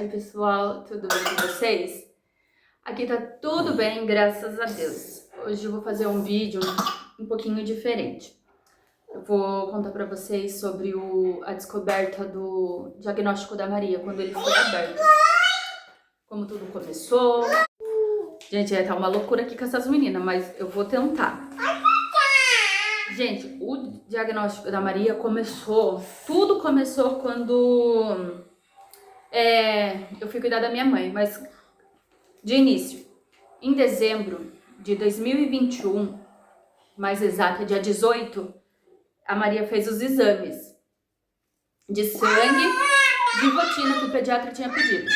Oi pessoal, tudo bem com vocês? Aqui tá tudo bem, graças a Deus. Hoje eu vou fazer um vídeo um pouquinho diferente. Eu vou contar pra vocês sobre a descoberta do diagnóstico da Maria, quando ele foi aberto. Como tudo começou. Gente, tá uma loucura aqui com essas meninas, mas eu vou tentar. Gente, o diagnóstico da Maria começou... Tudo começou quando... eu fui cuidar da minha mãe, mas de início, em dezembro de 2021, mais exato, dia 18, a Maria fez os exames de sangue, de rotina que o pediatra tinha pedido.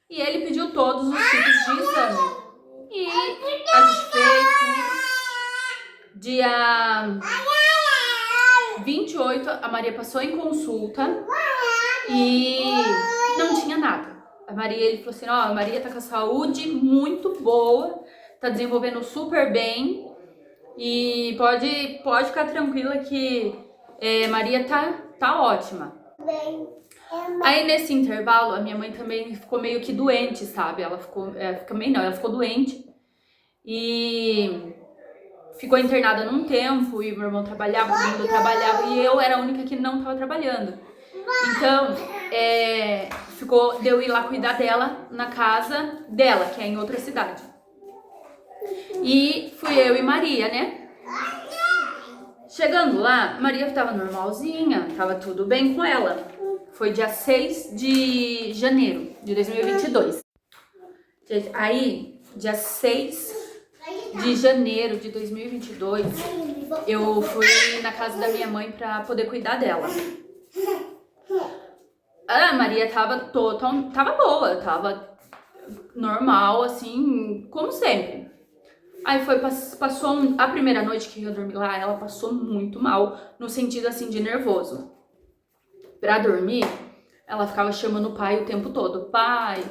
E ele pediu todos os tipos de exame. E a gente fez tudo. Dia 28, a Maria passou em consulta e não tinha nada. A Maria, ele falou assim, ó, a Maria tá com a saúde muito boa, tá desenvolvendo super bem e pode ficar tranquila que Maria tá ótima. Aí nesse intervalo, a minha mãe também ficou meio que doente, sabe? Ela ficou doente e ficou internada num tempo e meu irmão trabalhava, todo mundo trabalhava e eu era a única que não tava trabalhando. Então, deu ir lá cuidar dela na casa dela, que é em outra cidade. E fui eu e Maria, né? Chegando lá, Maria tava normalzinha, tava tudo bem com ela. Foi dia 6 de janeiro de 2022. Aí, dia 6 de janeiro de 2022, eu fui na casa da minha mãe pra poder cuidar dela. A Maria tava boa, tava normal, assim, como sempre. Aí passou a primeira noite que eu dormi lá, ela passou muito mal, no sentido assim de nervoso. Pra dormir, ela ficava chamando o pai o tempo todo. Pai,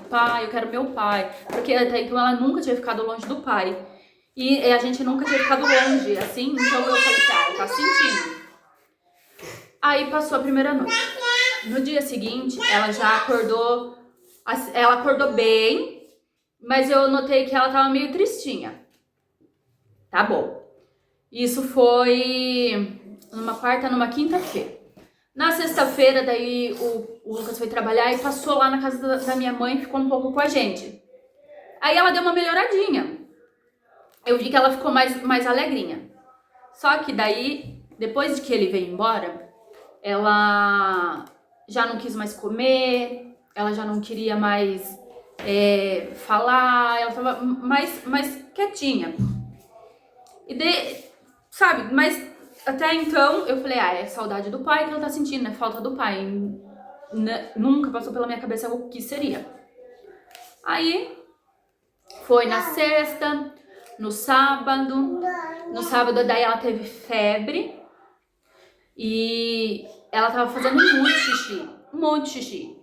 eu quero meu pai. Porque até então ela nunca tinha ficado longe do pai. E a gente nunca tinha ficado longe, assim, então eu falei, ela tá sentindo. Aí passou a primeira noite. No dia seguinte, ela acordou bem, mas eu notei que ela tava meio tristinha. Tá bom. Isso foi numa quarta, numa quinta-feira. Na sexta-feira, daí o Lucas foi trabalhar e passou lá na casa da minha mãe e ficou um pouco com a gente. Aí ela deu uma melhoradinha. Eu vi que ela ficou mais alegrinha. Só que daí, depois de que ele veio embora, ela já não quis mais comer, ela já não queria mais falar, ela tava mais quietinha. Sabe, mas até então eu falei, é saudade do pai que ela tá sentindo, é falta do pai. Nunca passou pela minha cabeça o que seria. Aí, foi na sexta, no sábado daí ela teve febre e ela tava fazendo um monte de xixi.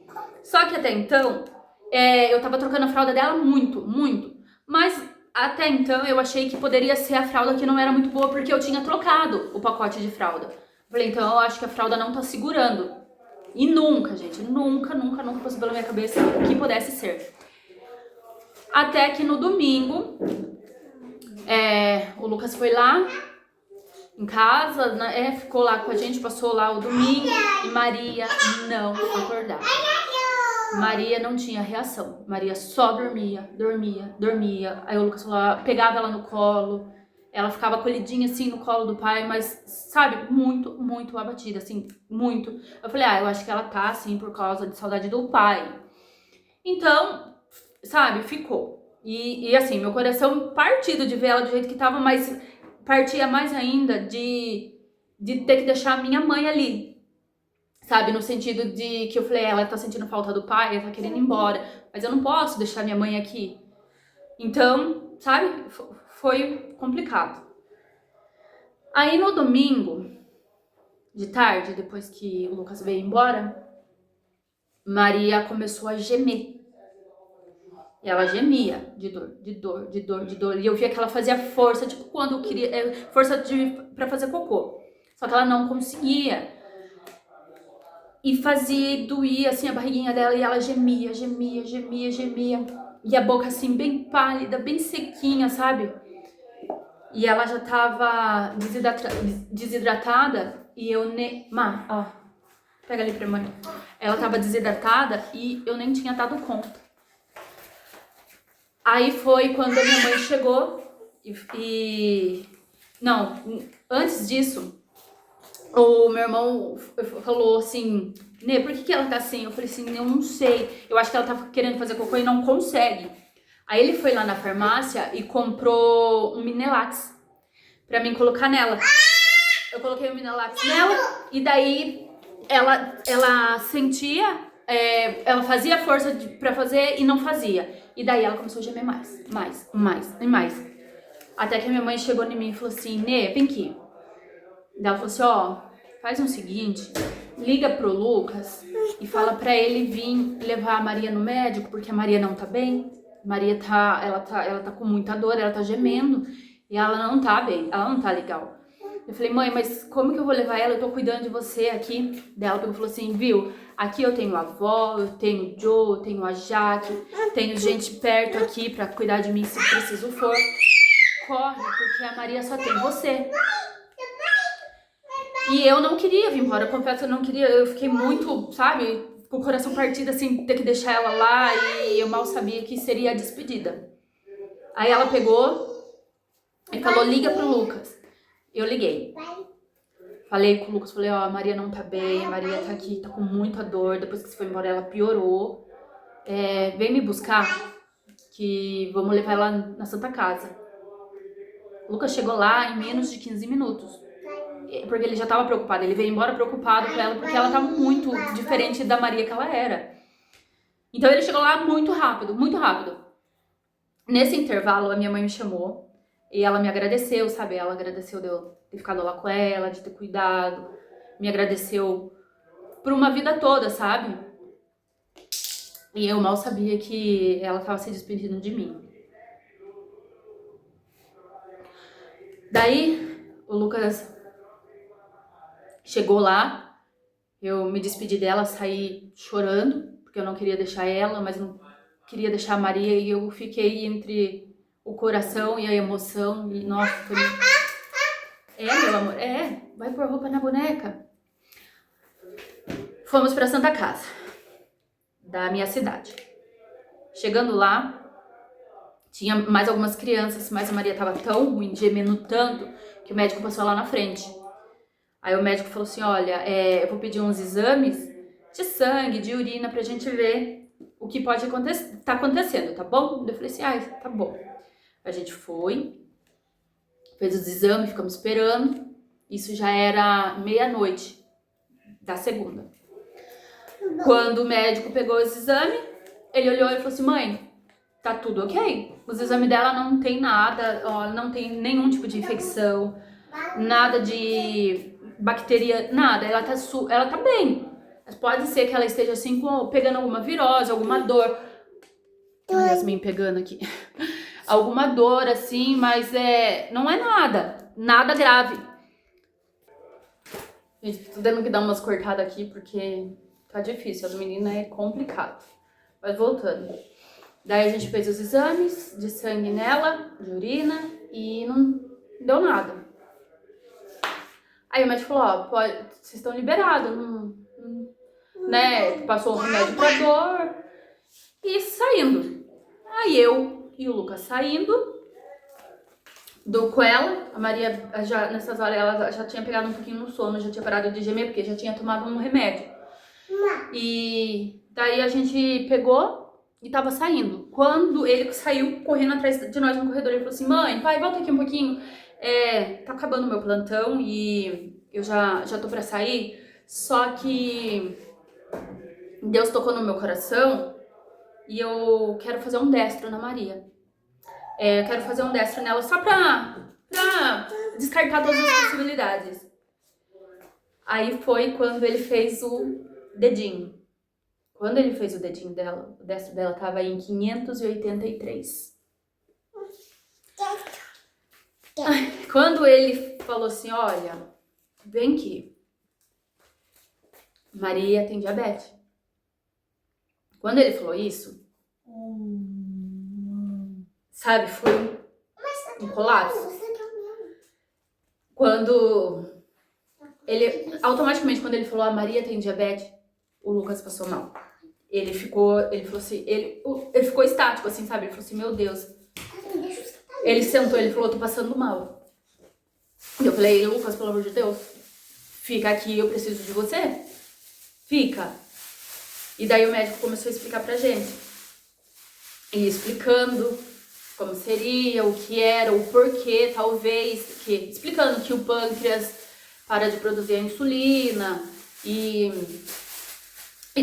Só que até então, eu tava trocando a fralda dela muito, mas até então eu achei que poderia ser a fralda que não era muito boa porque eu tinha trocado o pacote de fralda. Falei, então eu acho que a fralda não tá segurando. E nunca, gente, nunca passou pela minha cabeça que pudesse ser. Até que no domingo, o Lucas foi lá em casa, né, ficou lá com a gente, passou lá o domingo e Maria não acordava. Maria não tinha reação, Maria só dormia. Aí o Lucas pegava ela no colo, ela ficava acolhidinha assim no colo do pai, mas sabe, muito abatida, assim, muito. Eu falei, eu acho que ela tá assim por causa de saudade do pai. Então, sabe, ficou. E assim, meu coração partido de ver ela do jeito que tava, mas partia mais ainda de ter que deixar a minha mãe ali. Sabe, no sentido de que eu falei, ela tá sentindo falta do pai, ela tá querendo ir embora, mas eu não posso deixar minha mãe aqui. Então, sabe, foi complicado. Aí no domingo, de tarde, depois que o Lucas veio embora, Maria começou a gemer. E ela gemia de dor. E eu via que ela fazia força, tipo quando eu queria, força pra fazer cocô. Só que ela não conseguia. E fazia doer assim a barriguinha dela e ela gemia, gemia, gemia, gemia. E a boca assim bem pálida, bem sequinha, sabe? E ela já tava desidratada e eu nem... ó, pega ali pra mãe. Ela tava desidratada e eu nem tinha dado conta. Aí foi quando a minha mãe chegou Não, antes disso, o meu irmão falou assim, Nê, por que ela tá assim? Eu falei assim, eu não sei. Eu acho que ela tá querendo fazer cocô e não consegue. Aí ele foi lá na farmácia e comprou um Minelax pra mim colocar nela. Eu coloquei o Minelax nela e daí ela sentia, ela fazia força pra fazer e não fazia. E daí ela começou a gemer mais, mais, mais e mais. Até que a minha mãe chegou em mim e falou assim, Nê, vem aqui. Daí ela falou assim, ó, faz o seguinte, liga pro Lucas e fala pra ele vir levar a Maria no médico, porque a Maria não tá bem. Maria ela tá com muita dor, ela tá gemendo e ela não tá bem, ela não tá legal. Eu falei, mãe, mas como que eu vou levar ela? Eu tô cuidando de você aqui. Daí ela falou assim, viu, aqui eu tenho a avó, eu tenho o Joe, eu tenho a Jaque, tenho gente perto aqui pra cuidar de mim se preciso for. Corre, porque a Maria só tem você. E eu não queria vir embora, eu confesso, eu não queria, eu fiquei muito, sabe, com o coração partido, assim, ter que deixar ela lá e eu mal sabia que seria a despedida. Aí ela pegou e falou, liga pro Lucas. Eu liguei. Falei com o Lucas, falei, ó, a Maria não tá bem, a Maria tá aqui, tá com muita dor, depois que você foi embora ela piorou. Vem me buscar, que vamos levar ela na Santa Casa. O Lucas chegou lá em menos de 15 minutos. Porque ele já tava preocupado, ele veio embora preocupado com ela, porque ela tava muito diferente da Maria que ela era. Então ele chegou lá muito rápido, muito rápido. Nesse intervalo, a minha mãe me chamou e ela me agradeceu, sabe? Ela agradeceu de eu ter ficado lá com ela, de ter cuidado, me agradeceu por uma vida toda, sabe? E eu mal sabia que ela tava se despedindo de mim. Daí, o Lucas chegou lá, eu me despedi dela, saí chorando, porque eu não queria deixar ela, mas não queria deixar a Maria, e eu fiquei entre o coração e a emoção, e nossa, foi... meu amor, vai pôr roupa na boneca. Fomos pra Santa Casa, da minha cidade. Chegando lá, tinha mais algumas crianças, mas a Maria tava tão ruim, gemendo tanto, que o médico passou lá na frente. Aí o médico falou assim, olha, eu vou pedir uns exames de sangue, de urina, pra gente ver o que pode tá acontecendo, tá bom? Eu falei assim, tá bom. A gente foi, fez os exames, ficamos esperando. Isso já era meia-noite da segunda. Quando o médico pegou os exames, ele olhou e falou assim, mãe, tá tudo ok? Os exames dela não tem nada, ó, não tem nenhum tipo de infecção, nada de bactéria, nada, ela tá bem. Mas pode ser que ela esteja assim, pegando alguma virose, alguma dor. Olha Yasmin pegando aqui. Alguma dor assim, mas não é nada grave. Gente, tô tendo que dar umas cortadas aqui porque tá difícil, as meninas é complicado. Mas voltando. Daí a gente fez os exames de sangue nela, de urina, e não deu nada. Aí o médico falou, ó, vocês estão liberados, né? Passou o remédio pra dor e saindo. Aí eu e o Lucas saindo com ela, a Maria já nessas horas ela já tinha pegado um pouquinho no sono, já tinha parado de gemer porque já tinha tomado um remédio. E daí a gente pegou e tava saindo. Quando ele saiu correndo atrás de nós no corredor, ele falou assim, mãe, pai, volta aqui um pouquinho. Tá acabando o meu plantão e eu já tô pra sair, só que Deus tocou no meu coração e eu quero fazer um destro na Maria. Eu quero fazer um destro nela só pra descartar todas as possibilidades. Aí foi quando ele fez o dedinho. Quando ele fez o dedinho dela, o destro dela tava em 583. Quando ele falou assim, olha, vem aqui. Maria tem diabetes. Quando ele falou isso, sabe, foi um colapso. Automaticamente, quando ele falou a Maria tem diabetes, o Lucas passou mal. Ele ficou estático, assim, sabe? Ele falou assim, meu Deus. Ele sentou, ele falou, tô passando mal. Eu falei, Lucas, pelo amor de Deus, fica aqui, eu preciso de você. Fica. E daí o médico começou a explicar pra gente. E explicando como seria, o que era, o porquê, talvez, explicando que o pâncreas para de produzir a insulina e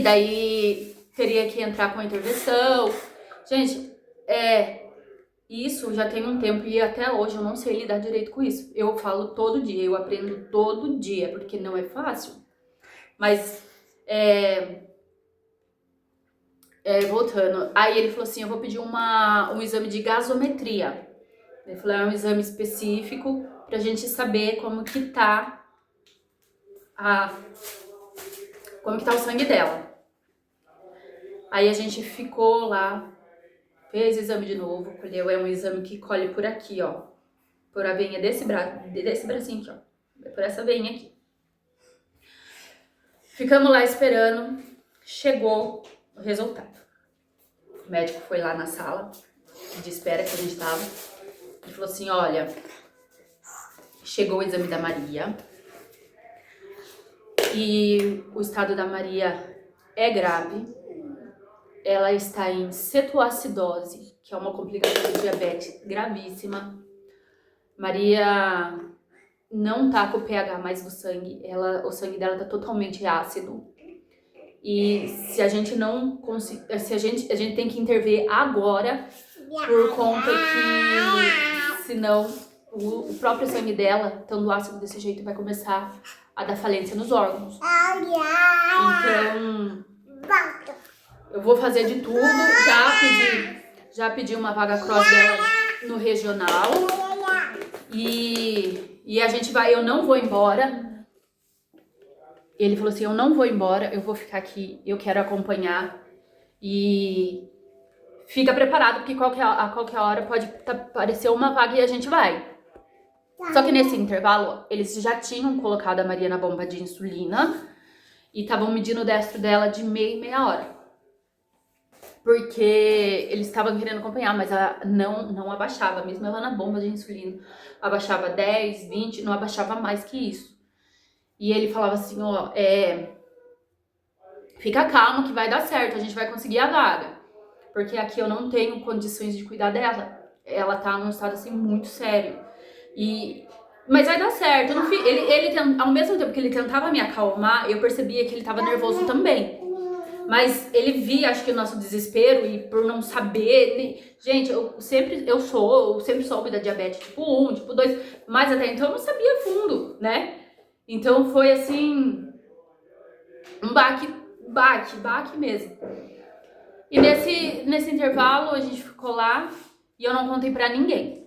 daí teria que entrar com a intervenção. Gente, isso já tem um tempo e até hoje eu não sei lidar direito com isso. Eu falo todo dia, eu aprendo todo dia, porque não é fácil. Mas, voltando, aí ele falou assim, eu vou pedir um exame de gasometria. Ele falou, é um exame específico pra gente saber como que tá o sangue dela. Aí a gente ficou lá, fez o exame de novo, colheu, é um exame que colhe por aqui, ó, por a veinha desse bracinho aqui, ó, por essa veinha aqui. Ficamos lá esperando, chegou o resultado. O médico foi lá na sala de espera que a gente tava e falou assim, olha, chegou o exame da Maria e o estado da Maria é grave. Ela está em cetoacidose, que é uma complicação de diabetes gravíssima. Maria não tá com o pH mais do sangue, o sangue dela tá totalmente ácido. E se a gente não conseguir, a gente tem que intervir agora, por conta que senão o próprio sangue dela, estando ácido desse jeito, vai começar a dar falência nos órgãos. Então, eu vou fazer de tudo, já pedi uma vaga cross dela no regional e a gente vai, eu não vou embora. Ele falou assim, eu não vou embora, eu vou ficar aqui, eu quero acompanhar e fica preparado porque a qualquer hora pode aparecer uma vaga e a gente vai. Só que nesse intervalo, eles já tinham colocado a Maria na bomba de insulina e estavam medindo o destro dela de meia hora. Porque eles estavam querendo acompanhar, mas ela não abaixava, mesmo ela na bomba de insulina. Abaixava 10, 20, não abaixava mais que isso. E ele falava assim, ó, fica calmo que vai dar certo, a gente vai conseguir a vaga. Porque aqui eu não tenho condições de cuidar dela. Ela tá num estado assim muito sério. Mas vai dar certo. Ele, ao mesmo tempo que ele tentava me acalmar, eu percebia que ele tava nervoso também. Mas ele via, acho que, o nosso desespero e por não saber. Gente, eu sempre soube da diabetes tipo 1, tipo 2, mas até então eu não sabia fundo, né? Então foi assim, um baque mesmo. E nesse intervalo a gente ficou lá e eu não contei pra ninguém.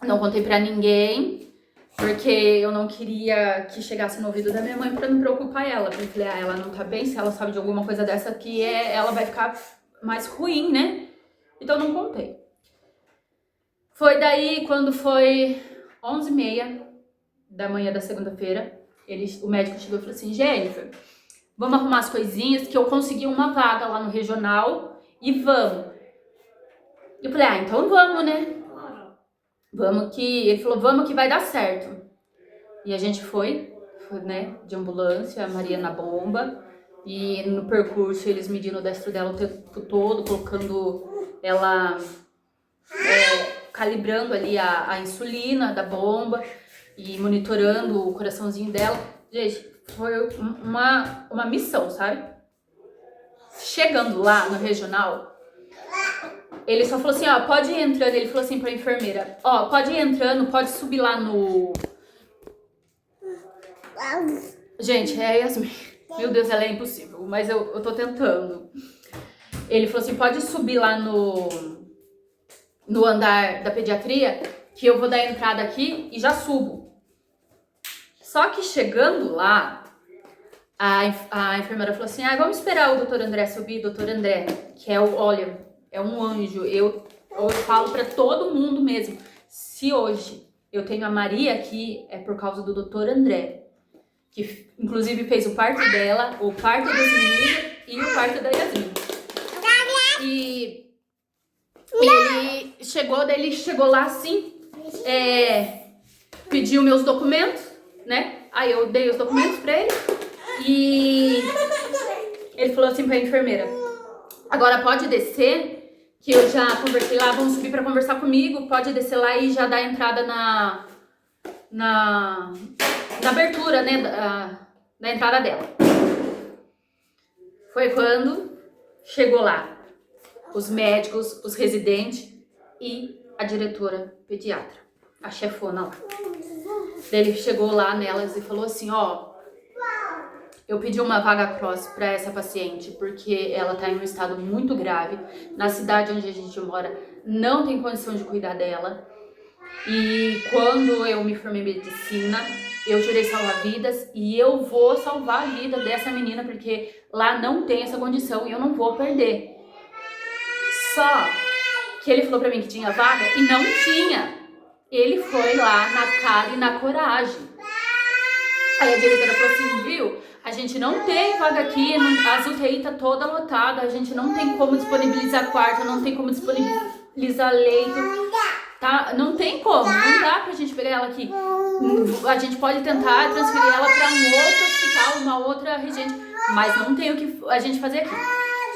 Não contei pra ninguém, porque eu não queria que chegasse no ouvido da minha mãe pra não preocupar ela. Porque eu falei, ela não tá bem, se ela sabe de alguma coisa dessa aqui, ela vai ficar mais ruim, né? Então eu não contei. Foi daí quando foi 11h30 da manhã da segunda-feira, o médico chegou e falou assim, Jennifer, vamos arrumar as coisinhas que eu consegui uma vaga lá no regional e vamos. Eu falei, então vamos, né? Ele falou, vamos que vai dar certo. E a gente foi, né, de ambulância, a Maria na bomba. E no percurso eles medindo o destro dela o tempo todo, colocando ela, calibrando ali a insulina da bomba e monitorando o coraçãozinho dela. Gente, foi uma missão, sabe? Chegando lá no regional, ele só falou assim, ó, pode ir entrando. Ele falou assim pra enfermeira, ó, pode ir entrando, pode subir lá no... Gente, é Yasmin. Meu Deus, ela é impossível, mas eu tô tentando. Ele falou assim, pode subir lá no andar da pediatria, que eu vou dar a entrada aqui e já subo. Só que chegando lá, A enfermeira falou assim, vamos esperar o doutor André subir. Doutor André, que olha, é um anjo. Eu falo pra todo mundo mesmo, se hoje eu tenho a Maria aqui, é por causa do doutor André, que inclusive fez o parto dela, o parto das meninas e o parto da Yasmin. E ele chegou lá assim, pediu meus documentos, né? Aí eu dei os documentos pra ele e ele falou assim pra enfermeira, agora pode descer, que eu já conversei lá, vão subir pra conversar comigo, pode descer lá e já dar entrada na abertura, né, da entrada dela. Foi quando chegou lá os médicos, os residentes e a diretora pediatra, a chefona lá. Ele chegou lá nelas e falou assim, eu pedi uma vaga cross para essa paciente porque ela tá em um estado muito grave. Na cidade onde a gente mora não tem condição de cuidar dela. E quando eu me formei em medicina, eu jurei salvar vidas e eu vou salvar a vida dessa menina porque lá não tem essa condição e eu não vou perder. Só que ele falou pra mim que tinha vaga e não tinha. Ele foi lá na cara e na coragem. Aí a diretora falou assim, viu? A gente não tem vaga aqui, as UTI tá toda lotada, a gente não tem como disponibilizar quarto, não tem como disponibilizar leito, tá? Não tem como, não dá pra gente pegar ela aqui. A gente pode tentar transferir ela pra um outro hospital, uma outra regente, mas não tem o que a gente fazer aqui.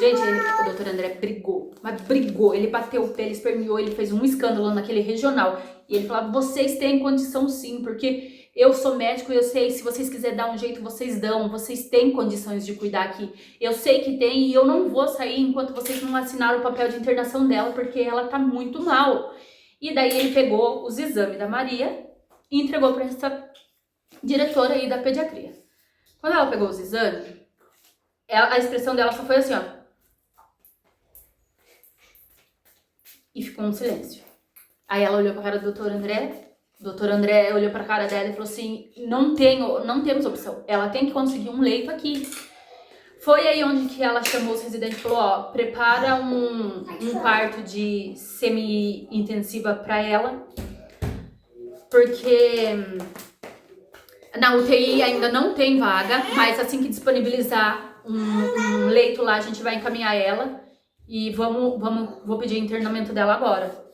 Gente, o doutor André brigou, mas brigou, ele bateu o pé, ele esperneou, ele fez um escândalo naquele regional. E ele falava, vocês têm condição sim, porque eu sou médico e eu sei, se vocês quiserem dar um jeito, vocês dão, vocês têm condições de cuidar aqui. Eu sei que tem e eu não vou sair enquanto vocês não assinaram o papel de internação dela, porque ela tá muito mal. E daí ele pegou os exames da Maria e entregou para essa diretora aí da pediatria. Quando ela pegou os exames, a expressão dela só foi assim, e ficou um silêncio. Aí ela olhou pra cara do doutor André, o doutor André olhou pra cara dela e falou assim, não temos opção, ela tem que conseguir um leito aqui. Foi aí onde que ela chamou os residentes e falou, prepara um quarto de semi-intensiva pra ela, porque na UTI ainda não tem vaga, mas assim que disponibilizar um leito lá, a gente vai encaminhar ela e vou pedir internamento dela agora.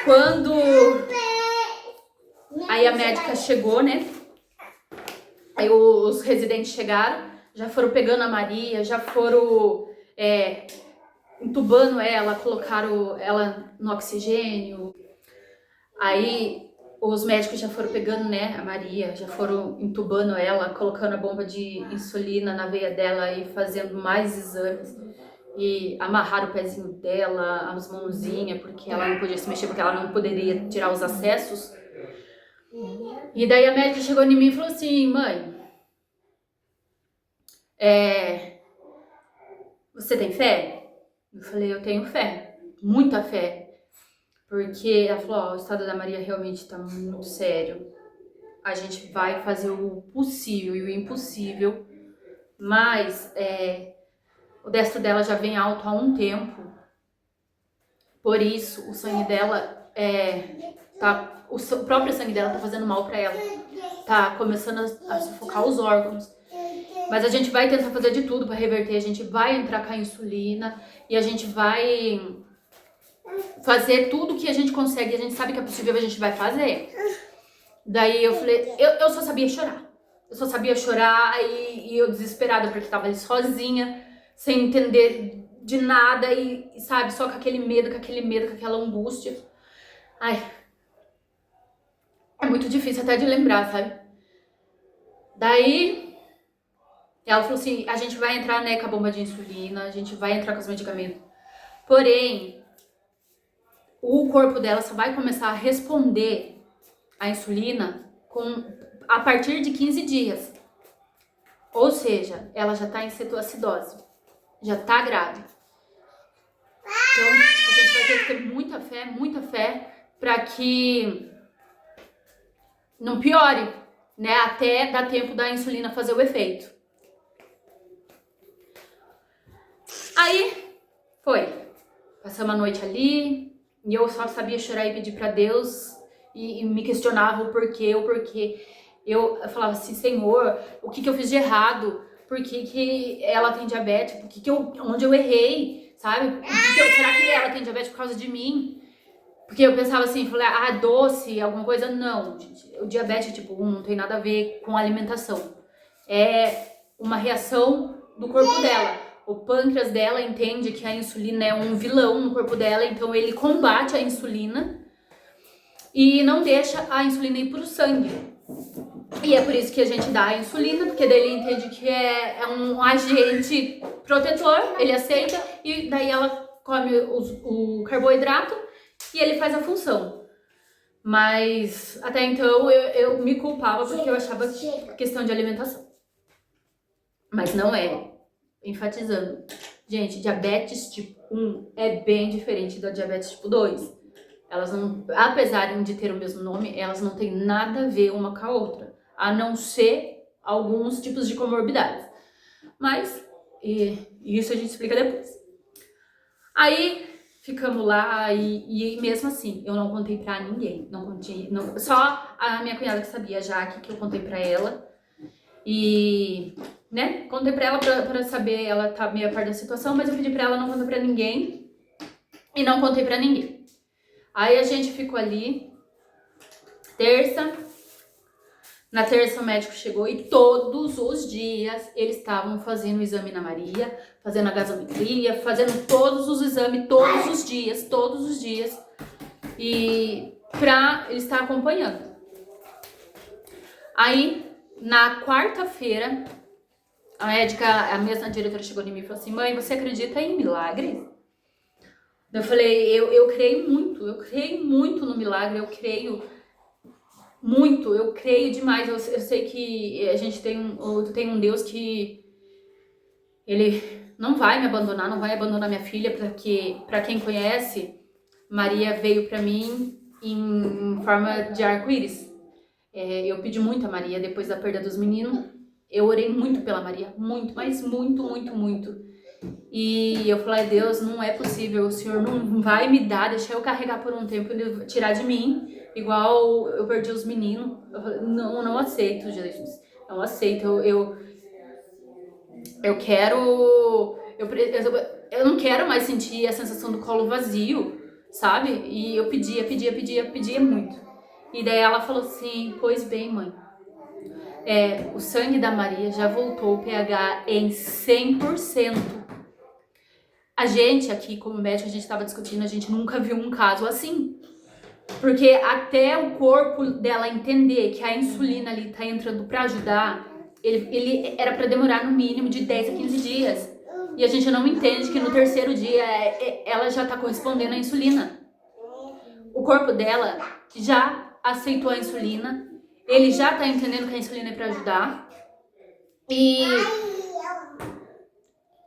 Quando aí a médica chegou, né? Aí os residentes chegaram, já foram pegando a Maria, já foram entubando ela, colocaram ela no oxigênio. Aí os médicos já foram pegando, né, a Maria, já foram entubando ela, colocando a bomba de insulina na veia dela e fazendo mais exames. E amarraram o pezinho dela, as mãozinhas, porque ela não podia se mexer, porque ela não poderia tirar os acessos. E daí a médica chegou em mim e falou assim, mãe, você tem fé? Eu falei, eu tenho fé, muita fé. Porque ela falou, o estado da Maria realmente tá muito sério. A gente vai fazer o possível e o impossível, mas o destro dela já vem alto há um tempo. Por isso, o sangue dela o próprio sangue dela tá fazendo mal pra ela. Tá começando a sufocar os órgãos. Mas a gente vai tentar fazer de tudo pra reverter. A gente vai entrar com a insulina e a gente vai fazer tudo que a gente consegue. A gente sabe que é possível, a gente vai fazer. Daí eu falei, eu só sabia chorar. Eu só sabia chorar e eu desesperada porque tava ali sozinha, sem entender de nada e sabe, só com aquele medo, com aquela angústia. Ai, é muito difícil até de lembrar, sabe? Daí ela falou assim, a gente vai entrar, né, com a bomba de insulina, a gente vai entrar com os medicamentos. Porém, o corpo dela só vai começar a responder à insulina a partir de 15 dias. Ou seja, ela já tá em cetoacidose, já tá grávida. Então, a gente vai ter que ter muita fé, pra que não piore, né? Até dar tempo da insulina fazer o efeito. Aí, foi. Passamos a noite ali, e eu só sabia chorar e pedir pra Deus, e me questionava o porquê. Eu falava assim, Senhor, o que eu fiz de errado? Por que ela tem diabetes? Onde eu errei, sabe? Será que ela tem diabetes por causa de mim? Porque eu pensava assim, falei, doce, alguma coisa. Não, gente, o diabetes tipo 1 não tem nada a ver com alimentação. É uma reação do corpo dela. O pâncreas dela entende que a insulina é um vilão no corpo dela, então ele combate a insulina e não deixa a insulina ir pro sangue. E é por isso que a gente dá a insulina, porque daí ele entende que é um agente protetor, ele aceita, e daí ela come o carboidrato e ele faz a função. Mas até então eu me culpava porque eu achava questão de alimentação. Mas não é. Enfatizando. Gente, diabetes tipo 1 é bem diferente da diabetes tipo 2. Elas não, apesar de ter o mesmo nome, elas não têm nada a ver uma com a outra, a não ser alguns tipos de comorbidades. Mas isso a gente explica depois. Aí ficamos lá e mesmo assim, eu não contei pra ninguém. Só a minha cunhada que sabia, a Jaque, que eu contei pra ela. E, né, contei pra ela pra saber, ela tá meio a par da situação, mas eu pedi pra ela não contar pra ninguém. E não contei pra ninguém. Aí a gente ficou ali, terça. Na terça o médico chegou e todos os dias eles estavam fazendo o exame na Maria, fazendo a gasometria, fazendo todos os exames, todos os dias. E pra ele estar acompanhando. Aí, na quarta-feira, a médica, a mesma diretora chegou em mim e falou assim, mãe, você acredita em milagres? Eu falei, eu creio muito no milagre, eu creio muito, eu creio demais. Eu sei que a gente tem um Deus que ele não vai me abandonar, não vai abandonar minha filha, porque pra quem conhece, Maria veio pra mim em forma de arco-íris. Eu pedi muito a Maria depois da perda dos meninos. Eu orei muito pela Maria, muito, mas muito, muito, muito. E eu falei, Deus, não é possível, o Senhor não vai me dar, deixar eu carregar por um tempo e tirar de mim, igual eu perdi os meninos. Eu falei, não aceito, Jesus, não aceito, eu quero, eu não quero mais sentir a sensação do colo vazio, sabe? E eu pedia muito. E daí ela falou assim, pois bem, mãe, o sangue da Maria já voltou o pH em 100%. A gente aqui, como médico, a gente estava discutindo, a gente nunca viu um caso assim. Porque até o corpo dela entender que a insulina ali tá entrando para ajudar, ele era para demorar no mínimo de 10 a 15 dias. E a gente não entende que no terceiro dia ela já tá correspondendo à insulina. O corpo dela já aceitou a insulina, ele já tá entendendo que a insulina é para ajudar. E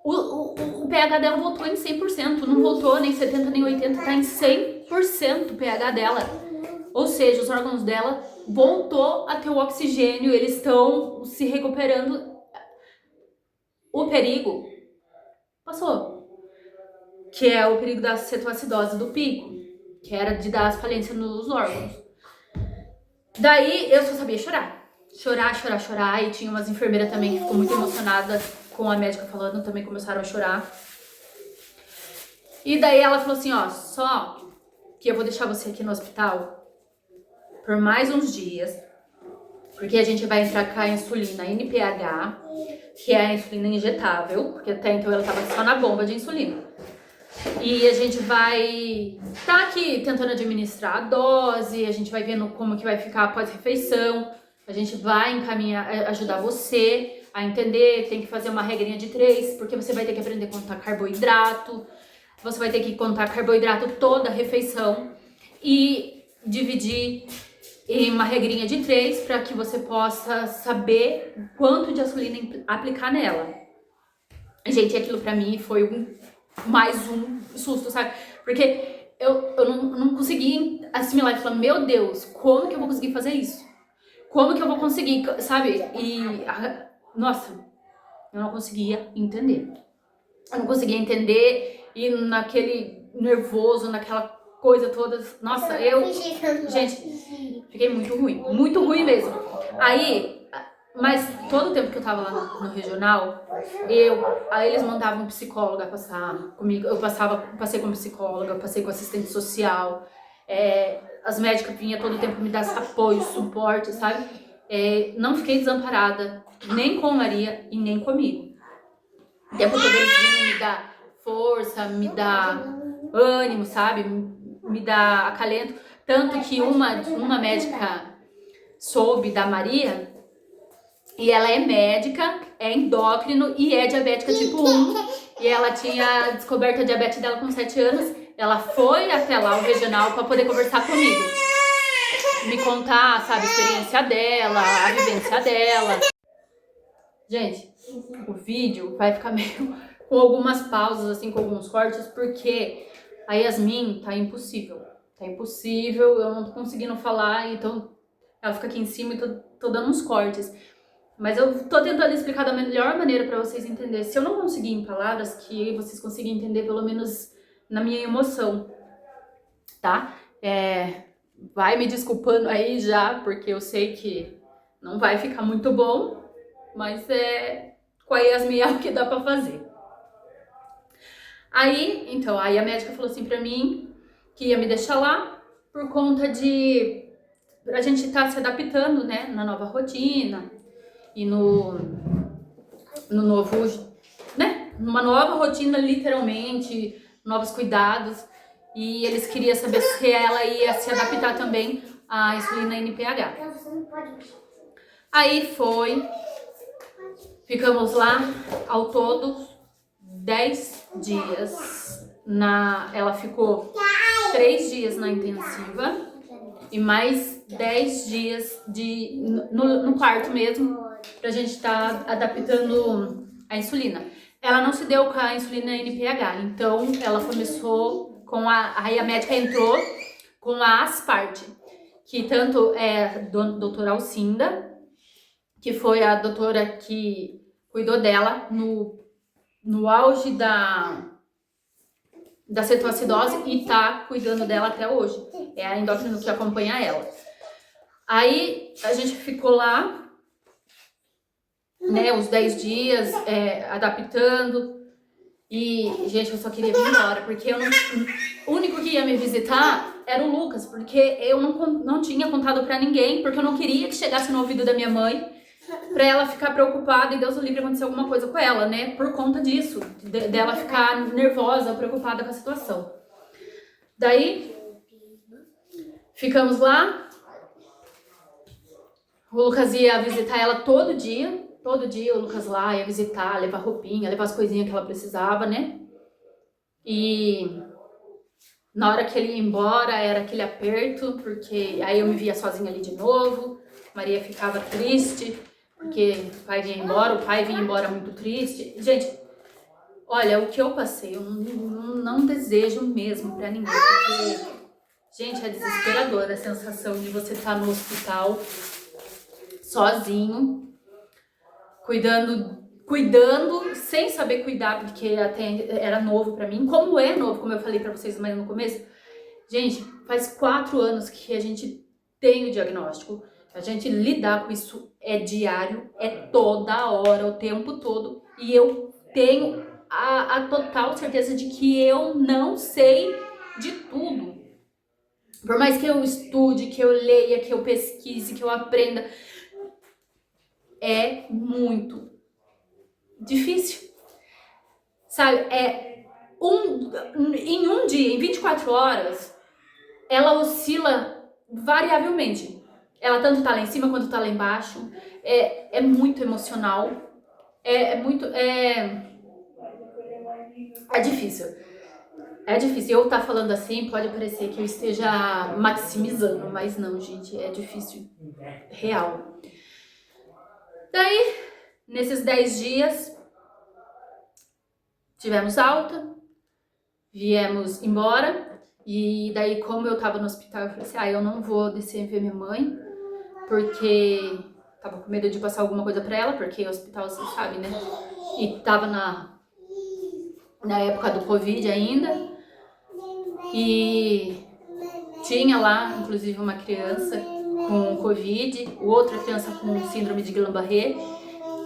o pH dela voltou em 100%, não voltou nem 70% nem 80%, tá em 100% o pH dela. Ou seja, os órgãos dela voltou a ter o oxigênio, eles estão se recuperando. O perigo passou, que é o perigo da cetoacidose do pico, que era de dar as falências nos órgãos. Daí eu só sabia chorar, e tinha umas enfermeiras também que ficou muito emocionada com a médica falando, também começaram a chorar. E daí ela falou assim, ó, só que eu vou deixar você aqui no hospital por mais uns dias, porque a gente vai entrar com a insulina NPH, que é a insulina injetável, porque até então ela tava só na bomba de insulina. E a gente vai aqui tentando administrar a dose, a gente vai vendo como que vai ficar após a refeição, a gente vai ajudar você a entender, tem que fazer uma regrinha de 3, porque você vai ter que aprender a contar carboidrato, você vai ter que contar carboidrato toda a refeição e dividir em uma regrinha de 3 para que você possa saber quanto de insulina aplicar nela. Gente, aquilo pra mim foi mais um susto, sabe? Porque eu não consegui assimilar e falar, meu Deus, como que eu vou conseguir fazer isso? como que eu vou conseguir, sabe? Nossa, eu não conseguia entender. Eu não conseguia entender e naquele nervoso, naquela coisa toda. Nossa, gente, fiquei muito ruim mesmo. Aí, mas todo o tempo que eu tava lá no regional, aí eles mandavam psicóloga passar comigo. Passei com psicóloga, passei com assistente social. As médicas vinham todo o tempo me dar apoio, suporte, sabe? Não fiquei desamparada, nem com Maria e nem comigo. O tempo todo eles vinham me dar força, me dar ânimo, sabe? Me dar acalento. Tanto que uma médica soube da Maria, e ela é médica, é endócrino e é diabética tipo 1. E ela tinha descoberto a diabetes dela com 7 anos. Ela foi até lá, o regional, para poder conversar comigo. Me contar, sabe, a experiência dela, a vivência dela. Gente, o vídeo vai ficar meio com algumas pausas, assim, com alguns cortes, porque a Yasmin tá impossível. Tá impossível, eu não tô conseguindo falar, então ela fica aqui em cima e tô dando uns cortes. Mas eu tô tentando explicar da melhor maneira pra vocês entenderem. Se eu não conseguir em palavras, que vocês consigam entender pelo menos na minha emoção, tá? Vai me desculpando aí já, porque eu sei que não vai ficar muito bom, mas com a Yasmin é o que dá pra fazer. Aí a médica falou assim pra mim que ia me deixar lá por conta de a gente tá se adaptando, né, na nova rotina e no novo, né, numa nova rotina, literalmente, novos cuidados, e eles queriam saber se ela ia se adaptar também à insulina NPH. Aí ficamos lá ao todo 10 dias. Ela ficou 3 dias na intensiva e mais 10 dias no quarto mesmo, pra gente estar adaptando a insulina. Ela não se deu com a insulina NPH, então ela começou com aí a médica entrou com a Asparte, que tanto é a doutora Alcinda, que foi a doutora que cuidou dela no auge da cetoacidose e tá cuidando dela até hoje. É a endócrino que acompanha ela. Aí a gente ficou lá, né, os 10 dias, adaptando. E, gente, eu só queria vir embora, porque o único que ia me visitar era o Lucas, porque eu não tinha contado pra ninguém, porque eu não queria que chegasse no ouvido da minha mãe, pra ela ficar preocupada e Deus o livre acontecer alguma coisa com ela, né? Por conta disso, dela ficar nervosa, preocupada com a situação. Daí, ficamos lá. O Lucas ia visitar ela todo dia o Lucas lá ia visitar, levar roupinha, levar as coisinhas que ela precisava, né? E na hora que ele ia embora, era aquele aperto, porque aí eu me via sozinha ali de novo. Maria ficava triste, porque o pai vinha embora muito triste. Gente, olha, o que eu passei, eu não desejo mesmo pra ninguém, porque, gente, é desesperadora a sensação de você estar no hospital sozinho, cuidando, sem saber cuidar, porque até era novo pra mim, como é novo, como eu falei pra vocês mais no começo. Gente, faz 4 anos que a gente tem o diagnóstico, a gente lidar com isso é diário, é toda hora, o tempo todo, e eu tenho a total certeza de que eu não sei de tudo. Por mais que eu estude, que eu leia, que eu pesquise, que eu aprenda, é muito difícil, sabe? Em um dia, em 24 horas, ela oscila variavelmente. Ela tanto tá lá em cima quanto tá lá embaixo. É muito emocional. É difícil. É difícil. Eu tá falando assim, pode parecer que eu esteja maximizando, mas não, gente, é difícil. Real. Daí, nesses 10 dias, tivemos alta, viemos embora. E daí, como eu tava no hospital, eu falei assim, eu não vou descer ver minha mãe, porque tava com medo de passar alguma coisa pra ela, porque o hospital, você sabe, né? E tava na época do Covid ainda. E tinha lá, inclusive, uma criança com Covid, outra criança com síndrome de Guillain-Barré,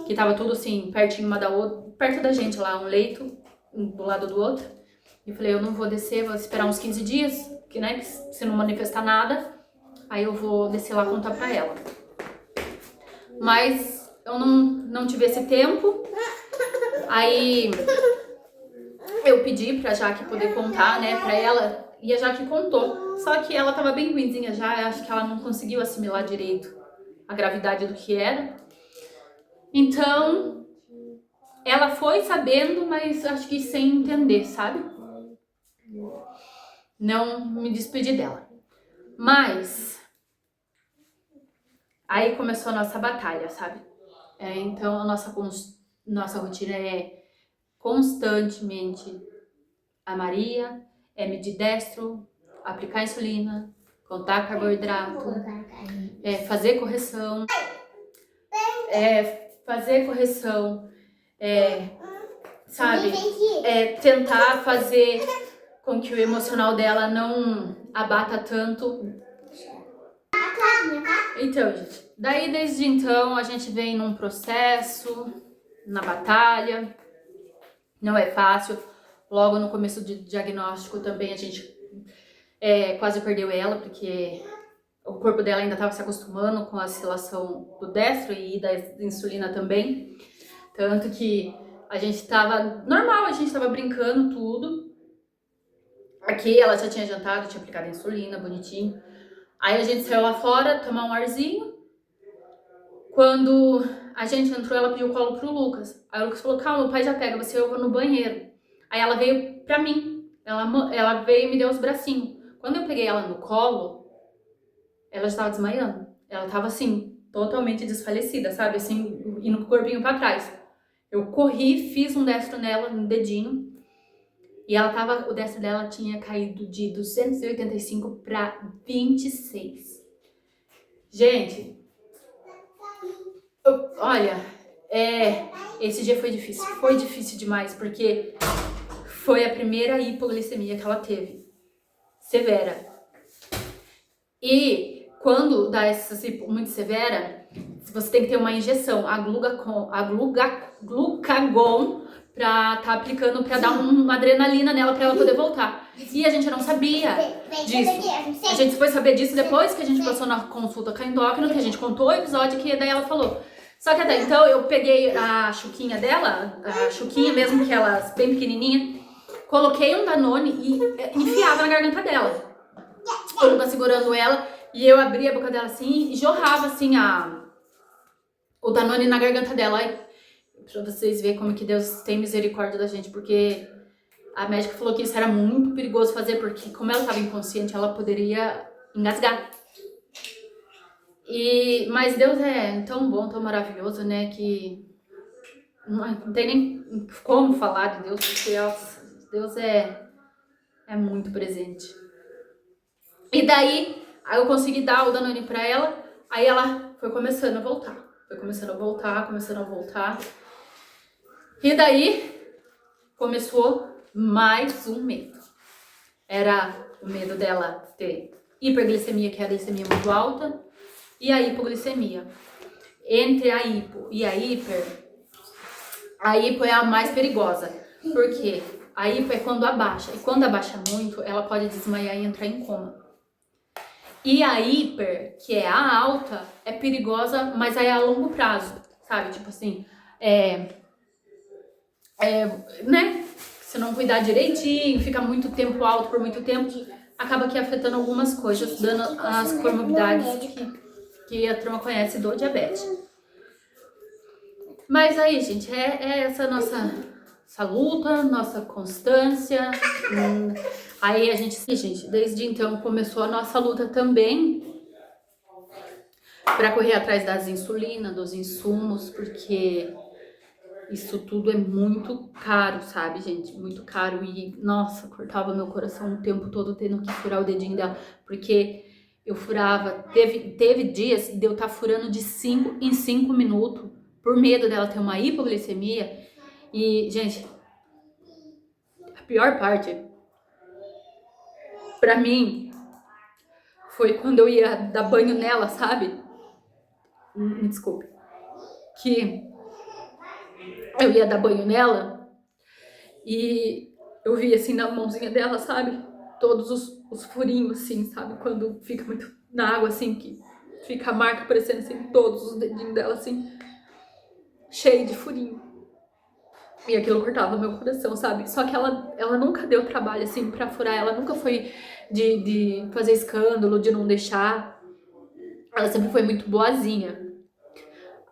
que tava tudo assim, pertinho uma da outra, perto da gente lá, um leito, um do lado do outro. E eu falei, eu não vou descer, vou esperar uns 15 dias, que, né, que se não manifestar nada, aí eu vou descer lá contar pra ela. Mas eu não tive esse tempo, aí eu pedi pra Jaque poder contar, né, pra ela, e a Jaque contou. Só que ela tava bem ruinzinha já, acho que ela não conseguiu assimilar direito a gravidade do que era. Então, ela foi sabendo, mas acho que sem entender, sabe? Não me despedi dela. Mas, aí começou a nossa batalha, sabe? Então, a nossa rotina é constantemente a Maria, medir destro, aplicar insulina, contar carboidrato, fazer correção, sabe? Tentar fazer com que o emocional dela não abata tanto. Então, gente, daí desde então a gente vem num processo, na batalha, não é fácil. Logo no começo do diagnóstico também a gente quase perdeu ela, porque o corpo dela ainda estava se acostumando com a oscilação do destro e da insulina também. Tanto que a gente estava normal, a gente estava brincando tudo. Aqui ela já tinha jantado, tinha aplicado a insulina, bonitinho. Aí a gente saiu lá fora, tomar um arzinho. Quando a gente entrou, ela pediu colo pro Lucas. Aí o Lucas falou, calma, o pai já pega você, eu vou no banheiro. Aí ela veio pra mim, ela veio e me deu os bracinhos. Quando eu peguei ela no colo, ela já tava desmaiando. Ela tava assim, totalmente desfalecida, sabe? Assim, indo com o corpinho pra trás. Eu corri, fiz um destro nela, no dedinho. E o destro dela tinha caído de 285 pra 26. Gente, olha, esse dia foi difícil. Foi difícil demais, porque foi a primeira hipoglicemia que ela teve. Severa. E quando dá essa muito severa, você tem que ter uma injeção, a glucagon, pra tá aplicando, pra dar uma adrenalina nela, pra ela poder voltar. E a gente não sabia disso. A gente foi saber disso depois que a gente passou na consulta com a endócrina, que a gente contou o episódio que daí ela falou. Só que até então eu peguei a chuquinha dela, a chuquinha mesmo, que ela bem pequenininha, coloquei um Danone e enfiava na garganta dela. Eu tava segurando ela e eu abria a boca dela assim e jorrava assim o Danone na garganta dela. Aí, pra vocês verem como que Deus tem misericórdia da gente, porque a médica falou que isso era muito perigoso fazer, porque como ela tava inconsciente, ela poderia engasgar. Mas Deus é tão bom, tão maravilhoso, né, que não tem nem como falar de Deus, porque Deus é muito presente. E daí, aí eu consegui dar o Danone pra ela, aí ela foi começando a voltar. Começando a voltar. E daí, começou mais um medo. Era o medo dela ter hiperglicemia, que é a glicemia muito alta, e a hipoglicemia. Entre a hipo e a hipo é a mais perigosa. Por quê? A hipo é quando abaixa. E quando abaixa muito, ela pode desmaiar e entrar em coma. E a hiper, que é a alta, é perigosa, mas aí é a longo prazo, sabe? Tipo assim, né? Se não cuidar direitinho, fica muito tempo alto por muito tempo, acaba aqui afetando algumas coisas, dando as comorbidades que a turma conhece do diabetes. Mas aí, gente, essa nossa luta, nossa constância. Aí a gente, desde então começou a nossa luta também para correr atrás das insulinas, dos insumos, porque isso tudo é muito caro, sabe, gente? Muito caro. E, nossa, cortava meu coração o tempo todo tendo que furar o dedinho dela, porque eu furava. Teve dias de eu estar furando de 5 em 5 minutos, por medo dela ter uma hipoglicemia. E, gente, a pior parte, pra mim, foi quando eu ia dar banho nela, sabe? Me desculpe. Que eu ia dar banho nela e eu via assim na mãozinha dela, sabe? Todos os furinhos, assim, sabe? Quando fica muito na água, assim, que fica a marca aparecendo, assim, todos os dedinhos dela, assim, cheio de furinho. E aquilo cortava o meu coração, sabe? Só que ela nunca deu trabalho, assim, pra furar. Ela nunca foi de fazer escândalo, de não deixar. Ela sempre foi muito boazinha.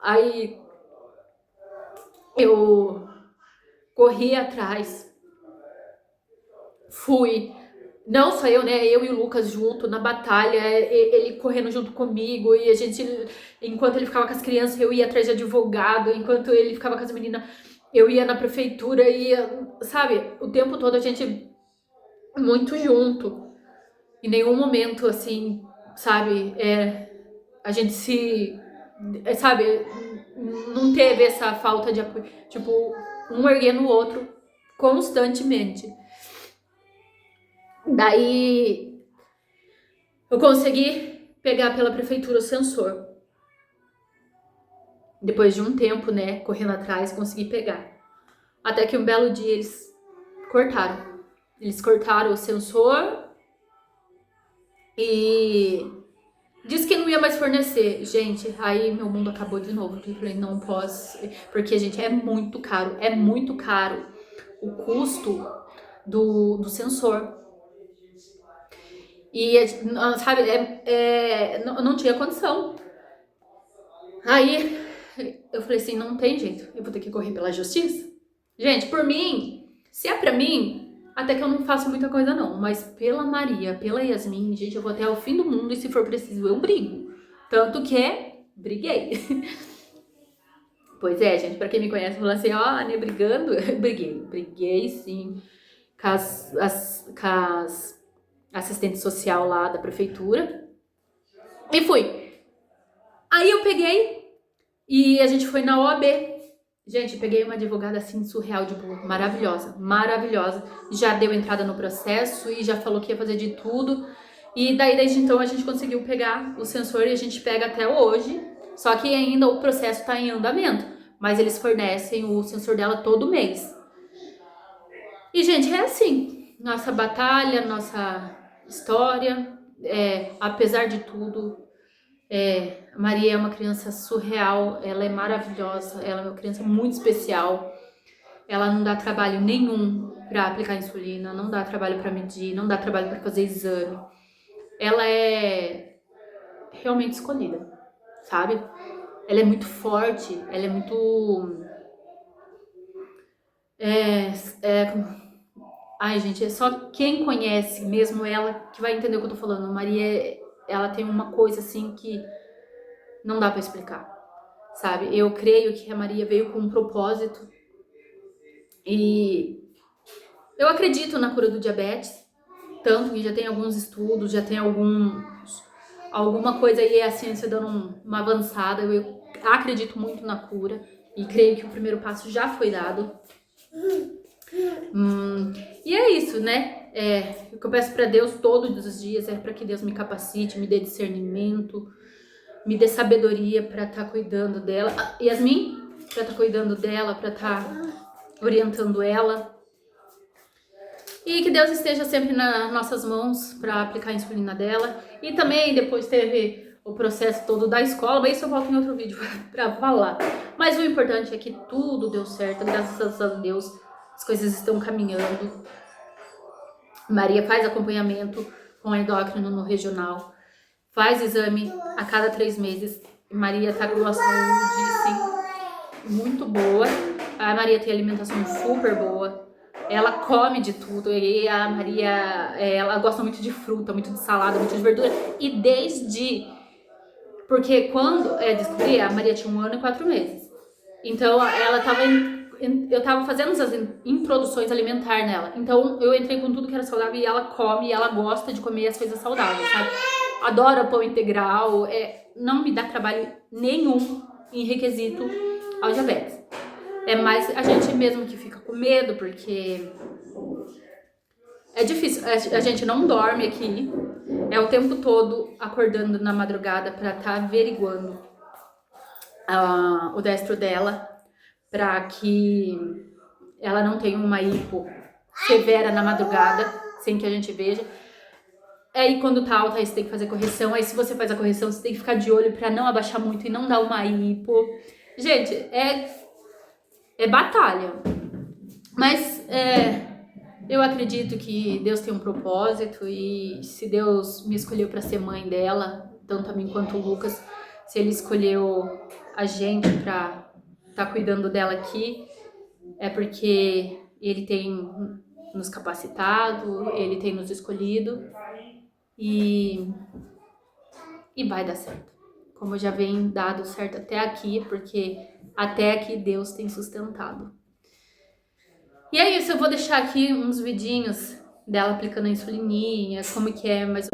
Aí eu corri atrás, fui. Não só eu, né? Eu e o Lucas junto na batalha, ele correndo junto comigo, e a gente, enquanto ele ficava com as crianças, eu ia atrás de advogado, enquanto ele ficava com as meninas, eu ia na prefeitura, ia, sabe? O tempo todo a gente muito junto. Em nenhum momento, assim, sabe? A gente se, sabe? Não teve essa falta de apoio, tipo, um erguendo o outro constantemente. Daí eu consegui pegar pela prefeitura o sensor. Depois de um tempo, né, correndo atrás, consegui pegar. Até que um belo dia eles cortaram. Eles cortaram o sensor e disse que não ia mais fornecer. Gente, aí meu mundo acabou de novo. Eu falei, não posso. Porque, gente, é muito caro. É muito caro o custo do sensor. E, sabe, não tinha condição. Aí eu falei assim, não tem jeito, eu vou ter que correr pela justiça. Gente, por mim, se é pra mim, até que eu não faço muita coisa não, mas pela Maria, pela Yasmin, gente, eu vou até o fim do mundo e se for preciso eu brigo. Tanto que briguei. Pois é, gente, pra quem me conhece, falou assim, ó, né, brigando, briguei sim, com as assistente social lá da prefeitura, e fui. Aí eu peguei e a gente foi na OAB. Gente, eu peguei uma advogada assim surreal de boa, maravilhosa, maravilhosa. Já deu entrada no processo e já falou que ia fazer de tudo. E daí desde então a gente conseguiu pegar o sensor e a gente pega até hoje. Só que ainda o processo tá em andamento, mas eles fornecem o sensor dela todo mês. E gente, é assim, nossa batalha, nossa história, apesar de tudo, a Maria é uma criança surreal, ela é maravilhosa, ela é uma criança muito especial. Ela não dá trabalho nenhum para aplicar insulina, não dá trabalho para medir, não dá trabalho para fazer exame. Ela é realmente escolhida, sabe? Ela é muito forte, ela é muito... Ai, gente, é só quem conhece mesmo ela que vai entender o que eu tô falando. A Maria, ela tem uma coisa assim que não dá pra explicar, sabe? Eu creio que a Maria veio com um propósito e eu acredito na cura do diabetes, tanto que já tem alguns estudos, já tem alguma coisa aí, a ciência dando uma avançada. Eu acredito muito na cura e creio que o primeiro passo já foi dado. E é isso, né? O que eu peço pra Deus todos os dias é para que Deus me capacite, me dê discernimento, me dê sabedoria pra estar cuidando dela. Yasmin, pra estar cuidando dela, pra estar orientando ela. E que Deus esteja sempre nas nossas mãos pra aplicar a insulina dela. E também depois teve o processo todo da escola, mas isso eu volto em outro vídeo pra falar. Mas o importante é que tudo deu certo, graças a Deus. As coisas estão caminhando. Maria faz acompanhamento com endócrino no regional. Faz exame a cada 3 meses. Maria tá com uma saúde, assim, muito boa. A Maria tem alimentação super boa. Ela come de tudo. E a Maria, ela gosta muito de fruta, muito de salada, muito de verdura. E porque quando descobri, a Maria tinha 1 ano e 4 meses. Então, ela tava eu tava fazendo as introduções alimentares nela. Então, eu entrei com tudo que era saudável e ela come, e ela gosta de comer as coisas saudáveis, sabe? adora pão integral, não me dá trabalho nenhum em requisito ao diabetes. É mais a gente mesmo que fica com medo, porque é difícil, a gente não dorme aqui, é o tempo todo acordando na madrugada para estar averiguando o destro dela, para que ela não tenha uma hipo severa na madrugada, sem que a gente veja. Aí quando tá alta, aí você tem que fazer correção. Aí se você faz a correção, você tem que ficar de olho pra não abaixar muito e não dar uma hipo. Gente, é batalha. Mas eu acredito que Deus tem um propósito. E se Deus me escolheu pra ser mãe dela, tanto a mim quanto o Lucas, se Ele escolheu a gente pra tá cuidando dela aqui, é porque Ele tem nos capacitado, Ele tem nos escolhido. E vai dar certo. Como já vem dado certo até aqui, porque até aqui Deus tem sustentado. E é isso, eu vou deixar aqui uns vidinhos dela aplicando a insulininha, como que é, mas...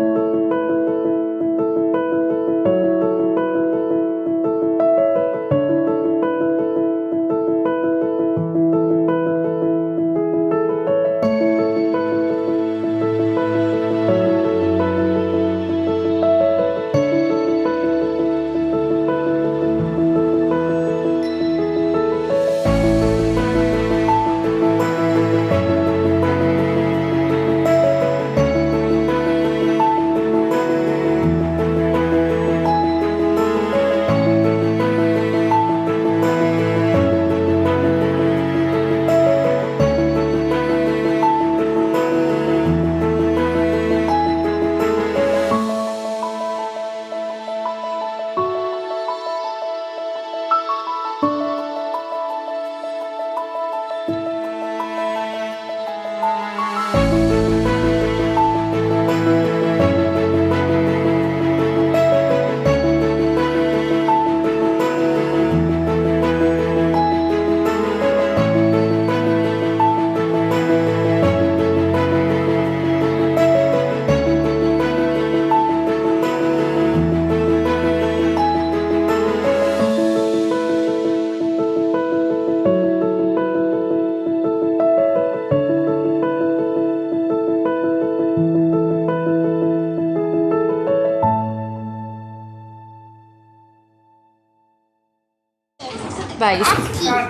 Vai,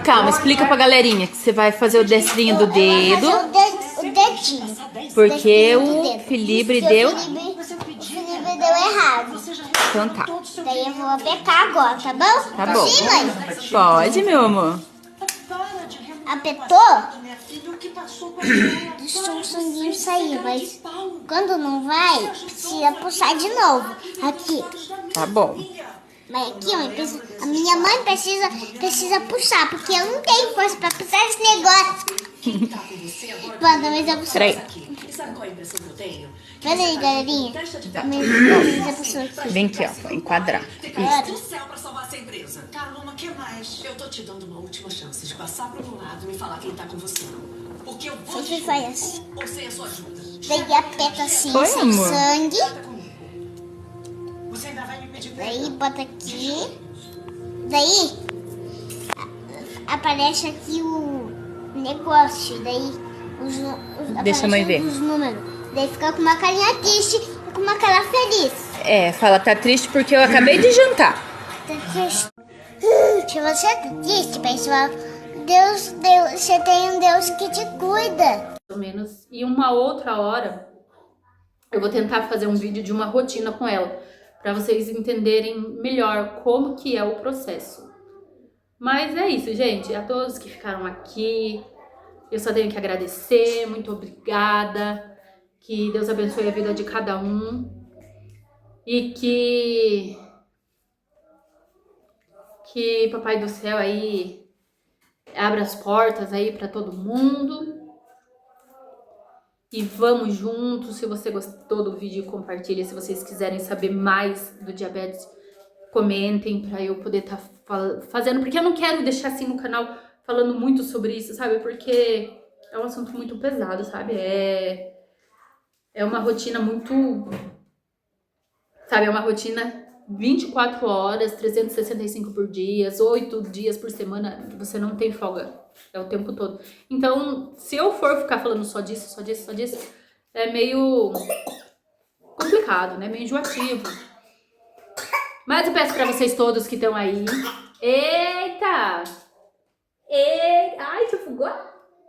calma, explica pra galerinha que você vai fazer o destrinho do dedo. O dedinho. Porque o Felipe deu... O Felipe deu errado. Então tá. Daí eu vou apertar agora, tá bom? Tá bom. Sim, mãe? Pode, meu amor. Apertou? Deixa o sanguinho sair, mas quando não vai, precisa puxar de novo. Aqui. Tá bom. Mas aqui, mãe, a minha mãe precisa puxar, porque eu não tenho força pra puxar esse negócio. Manda, mas eu puxo. Peraí. Olha aí, galerinha. Vem aqui, ó. Vou enquadrar. Do céu pra salvar essa empresa. Carloma, que mais? Eu tô te dando uma última chance de passar pro meu lado e me falar quem tá com você. Porque eu vou Sempre faz assim. ou sem a sua ajuda. Daí aperta assim, Foi, sem amor? sangue. Você ainda vai me pedir Daí bota aqui. Daí aparece aqui o negócio. Daí Deixa a mãe ver. os números. Daí fica com uma carinha triste e com uma cara feliz. Fala, tá triste porque eu acabei de jantar. Tá triste. Se você tá triste, pessoal, você tem um Deus que te cuida. Pelo menos. E uma outra hora, eu vou tentar fazer um vídeo de uma rotina com ela, para vocês entenderem melhor como que é o processo. Mas é isso, gente. A todos que ficaram aqui, eu só tenho que agradecer. Muito obrigada. Que Deus abençoe a vida de cada um. E que Papai do Céu aí abra as portas aí para todo mundo. E vamos juntos. Se você gostou do vídeo, compartilha. Se vocês quiserem saber mais do diabetes, comentem para eu poder estar fazendo. Porque eu não quero deixar assim no canal falando muito sobre isso, sabe? Porque é um assunto muito pesado, sabe? É uma rotina muito... Sabe, é uma rotina 24 horas, 365 por dia, 8 dias por semana, você não tem folga. É o tempo todo. Então, se eu for ficar falando só disso, é meio complicado, né? Meio enjoativo. Mas eu peço pra vocês todos que estão aí. Eita! Ai, você afogou?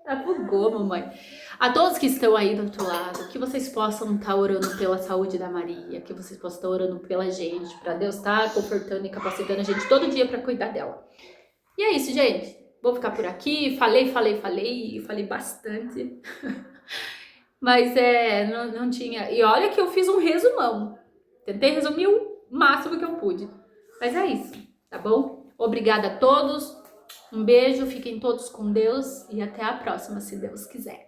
Afogou, mamãe. A todos que estão aí do outro lado, que vocês possam estar orando pela saúde da Maria, que vocês possam estar orando pela gente, pra Deus estar confortando e capacitando a gente todo dia pra cuidar dela. E é isso, gente. Vou ficar por aqui. Falei bastante. Mas não tinha. E olha que eu fiz um resumão. Tentei resumir o máximo que eu pude. Mas é isso, tá bom? Obrigada a todos. Um beijo, fiquem todos com Deus e até a próxima, se Deus quiser.